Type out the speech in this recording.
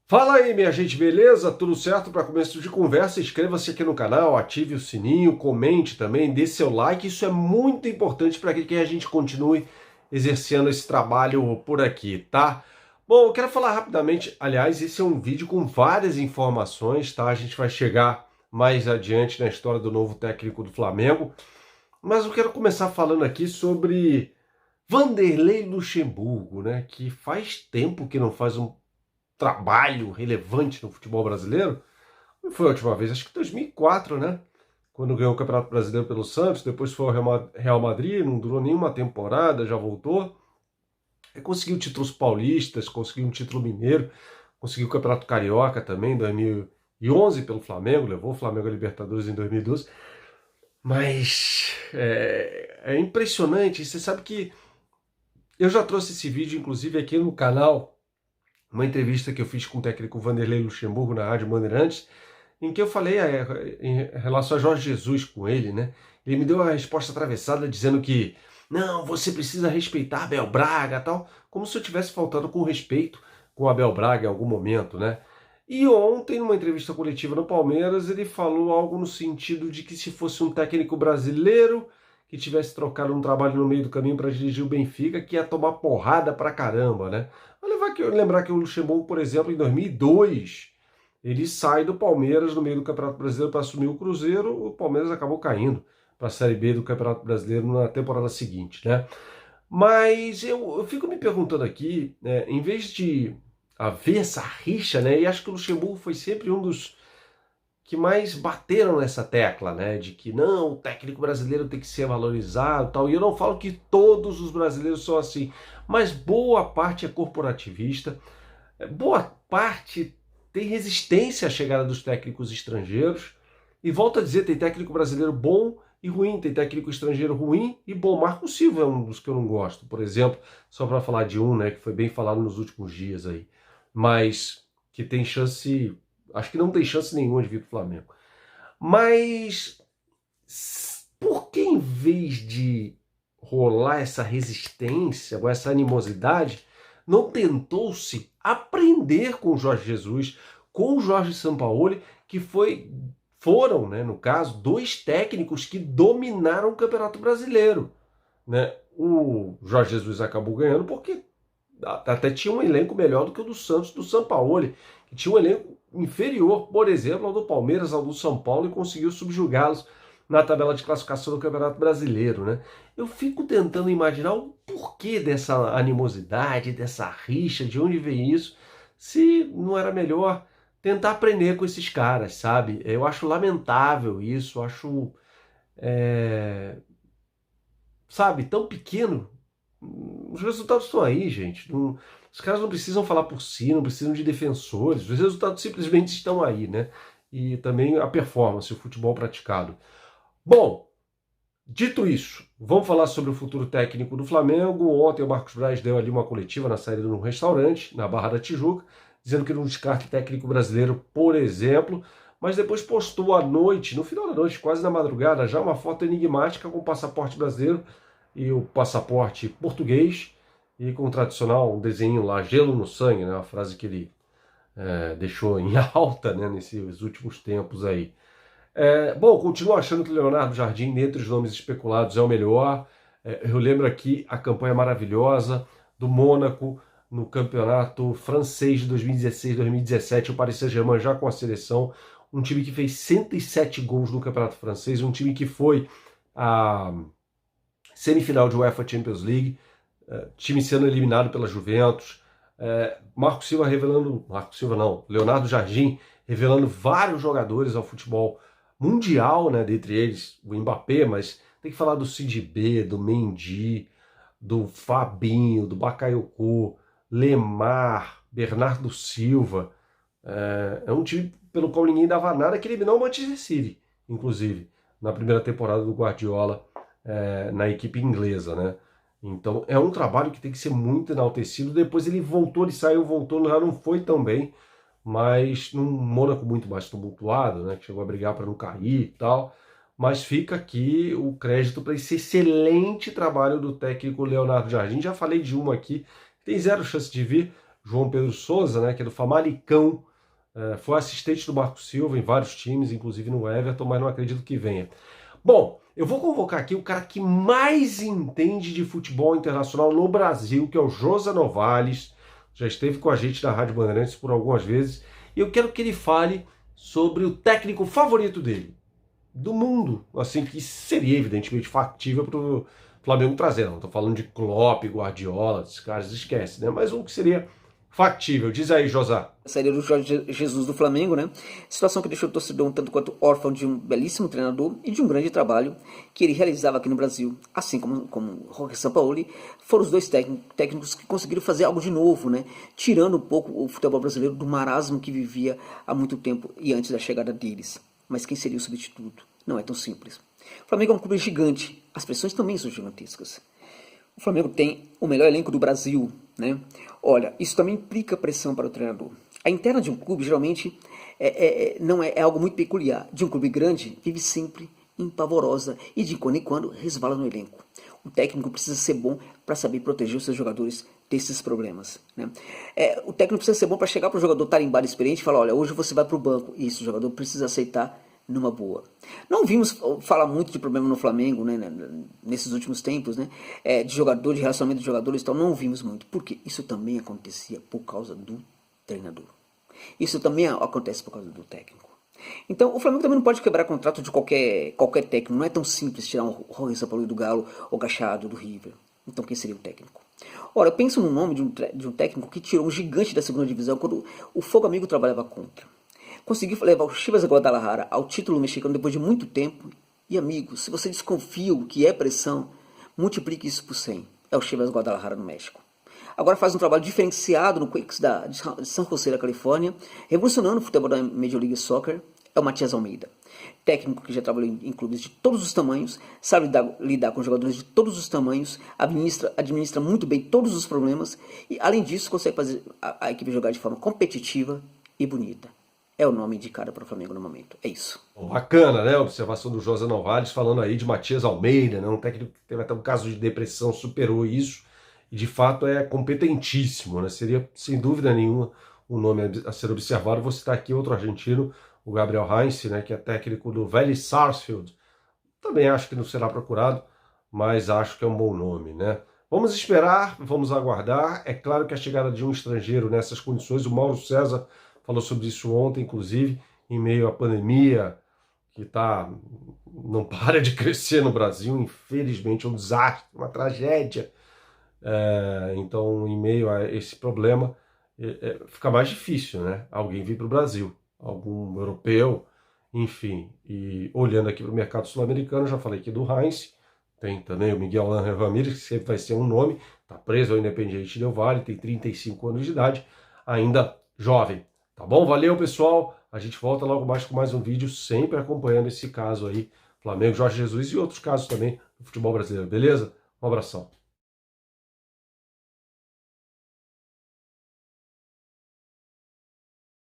Fala aí, minha gente, beleza? Tudo certo? Para começo de conversa, inscreva-se aqui no canal, ative o sininho, comente também, dê seu like. Isso é muito importante para que a gente continue exercendo esse trabalho por aqui, tá? Bom, eu quero falar rapidamente. Aliás, esse é um vídeo com várias informações, tá? A gente vai chegar mais adiante na história do novo técnico do Flamengo. Mas eu quero começar falando aqui sobre Vanderlei Luxemburgo, né? Que faz tempo que não faz um trabalho relevante no futebol brasileiro. Foi a última vez, acho que 2004, né? Quando ganhou o Campeonato Brasileiro pelo Santos, depois foi ao Real Madrid, não durou nenhuma temporada, já voltou. E conseguiu títulos paulistas, conseguiu um título mineiro, conseguiu o Campeonato Carioca também em 2011 pelo Flamengo, levou o Flamengo a Libertadores em 2012. Mas é impressionante, você sabe que eu já trouxe esse vídeo, inclusive, aqui no canal, uma entrevista que eu fiz com o técnico Vanderlei Luxemburgo na Rádio Bandeirantes, em que eu falei em relação a Jorge Jesus com ele, né? Ele me deu uma resposta atravessada dizendo que não, você precisa respeitar Abel Braga tal, como se eu tivesse faltando com respeito com Abel Braga em algum momento, né? E ontem, numa entrevista coletiva no Palmeiras, ele falou algo no sentido de que se fosse um técnico brasileiro que tivesse trocado um trabalho no meio do caminho para dirigir o Benfica, que ia tomar porrada pra caramba, né? Lembrar que o Luxemburgo, por exemplo, em 2002, ele sai do Palmeiras no meio do Campeonato Brasileiro para assumir o Cruzeiro, o Palmeiras acabou caindo para a Série B do Campeonato Brasileiro na temporada seguinte, né? Mas eu fico me perguntando aqui, né, em vez de haver essa rixa, né, e acho que o Luxemburgo foi sempre um dos que mais bateram nessa tecla, né, de que não, o técnico brasileiro tem que ser valorizado, tal. E eu não falo que todos os brasileiros são assim, mas boa parte é corporativista, boa parte tem resistência à chegada dos técnicos estrangeiros. E volto a dizer, tem técnico brasileiro bom e ruim, tem técnico estrangeiro ruim e bom. Marco Silva é um dos que eu não gosto, por exemplo, só para falar de um, né, que foi bem falado nos últimos dias aí, mas que tem chance, acho que não tem chance nenhuma de vir para o Flamengo. Mas por que em vez de rolar essa resistência ou essa animosidade, não tentou-se aprender com o Jorge Jesus, com o Jorge Sampaoli, que foram, né, no caso, dois técnicos que dominaram o Campeonato Brasileiro, né? O Jorge Jesus acabou ganhando porque até tinha um elenco melhor do que o do Santos, do Sampaoli, que tinha um elenco inferior, por exemplo, ao do Palmeiras, ao do São Paulo, e conseguiu subjugá-los na tabela de classificação do Campeonato Brasileiro, né? Eu fico tentando imaginar o porquê dessa animosidade, dessa rixa, de onde vem isso, se não era melhor tentar aprender com esses caras, sabe? Eu acho lamentável isso, acho, é, sabe, tão pequeno. Os resultados estão aí, gente. Os caras não precisam falar por si, não precisam de defensores. Os resultados simplesmente estão aí, né? E também a performance, o futebol praticado. Bom, dito isso, vamos falar sobre o futuro técnico do Flamengo. Ontem o Marcos Braz deu ali uma coletiva na saída de um restaurante, na Barra da Tijuca, dizendo que não descarta técnico brasileiro, por exemplo, mas depois postou à noite, no final da noite, quase na madrugada, já uma foto enigmática com o passaporte brasileiro e o passaporte português, e com o tradicional desenho lá, gelo no sangue, né, uma frase que ele deixou em alta, né, nesses últimos tempos aí. Bom, continuo achando que o Leonardo Jardim, dentre os nomes especulados, é o melhor. Eu lembro aqui a campanha maravilhosa do Mônaco no campeonato francês de 2016-2017, o Paris Saint-Germain já com a seleção, um time que fez 107 gols no campeonato francês, um time que foi a semifinal de UEFA Champions League, time sendo eliminado pela Juventus, Marco Silva revelando, Marco Silva não, Leonardo Jardim revelando vários jogadores ao futebol mundial, né, dentre eles o Mbappé, mas tem que falar do Sidibé, do Mendy, do Fabinho, do Bakayoko, Lemar, Bernardo Silva. É um time pelo qual ninguém dava nada, que eliminou o Manchester City, inclusive, na primeira temporada do Guardiola na equipe inglesa, né? Então é um trabalho que tem que ser muito enaltecido. Depois ele voltou, ele saiu, voltou, já não foi tão bem, mas num Mônaco muito mais tumultuado, né? Que chegou a brigar para não cair e tal. Mas fica aqui o crédito para esse excelente trabalho do técnico Leonardo Jardim. Já falei de uma aqui, tem zero chance de vir. João Pedro Souza, né, que é do Famalicão, foi assistente do Marco Silva em vários times, inclusive no Everton, mas não acredito que venha. Bom, eu vou convocar aqui o cara que mais entende de futebol internacional no Brasil, que é o Josa Novales. Já esteve com a gente na Rádio Bandeirantes por algumas vezes. E eu quero que ele fale sobre o técnico favorito dele, do mundo. Assim, que seria evidentemente factível para o Flamengo trazer. Não estou falando de Klopp, Guardiola, esses caras, esquece, né? Mas um que seria factível. Diz aí, Josá. Saída do Jorge Jesus do Flamengo, né? Situação que deixou o torcedor um tanto quanto órfão de um belíssimo treinador e de um grande trabalho que ele realizava aqui no Brasil. Assim como Jorge Sampaoli, foram os dois técnicos que conseguiram fazer algo de novo, né? Tirando um pouco o futebol brasileiro do marasmo que vivia há muito tempo e antes da chegada deles. Mas quem seria o substituto? Não é tão simples. O Flamengo é um clube gigante, as pressões também são gigantescas. O Flamengo tem o melhor elenco do Brasil, né? Olha, isso também implica pressão para o treinador. A interna de um clube geralmente não é algo muito peculiar. De um clube grande, vive sempre empavorosa e de quando em quando resvala no elenco. O técnico precisa ser bom para saber proteger os seus jogadores desses problemas, né? O técnico precisa ser bom para chegar para o jogador tarimbado experiente e falar, olha, hoje você vai para o banco. E isso o jogador precisa aceitar numa boa. Não vimos falar muito de problema no Flamengo, né, nesses últimos tempos, né, de jogador, de relacionamento de jogadores e tal, não vimos muito, porque isso também acontecia por causa do treinador. Isso também acontece por causa do técnico. Então, o Flamengo também não pode quebrar contrato de qualquer técnico, não é tão simples tirar um Jorge Sampaoli do Galo ou Gachado do River. Então, quem seria o técnico? Ora, eu penso no nome de um técnico que tirou um gigante da segunda divisão quando o Fogo Amigo trabalhava contra. Conseguiu levar o Chivas Guadalajara ao título mexicano depois de muito tempo. E amigos, se você desconfia o que é pressão, multiplique isso por 100. É o Chivas Guadalajara no México. Agora faz um trabalho diferenciado no Quakes de San José da Califórnia, revolucionando o futebol da Major League Soccer. É o Matias Almeida. Técnico que já trabalhou em clubes de todos os tamanhos, sabe lidar com jogadores de todos os tamanhos, administra muito bem todos os problemas e, além disso, consegue fazer a equipe jogar de forma competitiva e bonita. É o nome indicado para o Flamengo no momento. É isso. Bacana, né? A observação do Josa Novales falando aí de Matias Almeida, né? Um técnico que teve até um caso de depressão, superou isso e de fato é competentíssimo, né? Seria sem dúvida nenhuma um nome a ser observado. Vou citar aqui outro argentino, o Gabriel Heinze, né? Que é técnico do Vélez Sarsfield. Também acho que não será procurado, mas acho que é um bom nome, né? Vamos esperar, vamos aguardar. É claro que a chegada de um estrangeiro nessas condições, o Mauro César falou sobre isso ontem, inclusive, em meio à pandemia, que não para de crescer no Brasil, infelizmente, é um desastre, uma tragédia. Então, em meio a esse problema, fica mais difícil, né? Alguém vir para o Brasil, algum europeu, enfim. E olhando aqui para o mercado sul-americano, já falei aqui do Heinze, tem também o Miguel Ángel Ramírez, que sempre vai ser um nome, está preso ao Independiente Del Valle, tem 35 anos de idade, ainda jovem. Tá bom? Valeu, pessoal. A gente volta logo mais com mais um vídeo, sempre acompanhando esse caso aí, Flamengo, Jorge Jesus e outros casos também do futebol brasileiro, beleza? Um abração.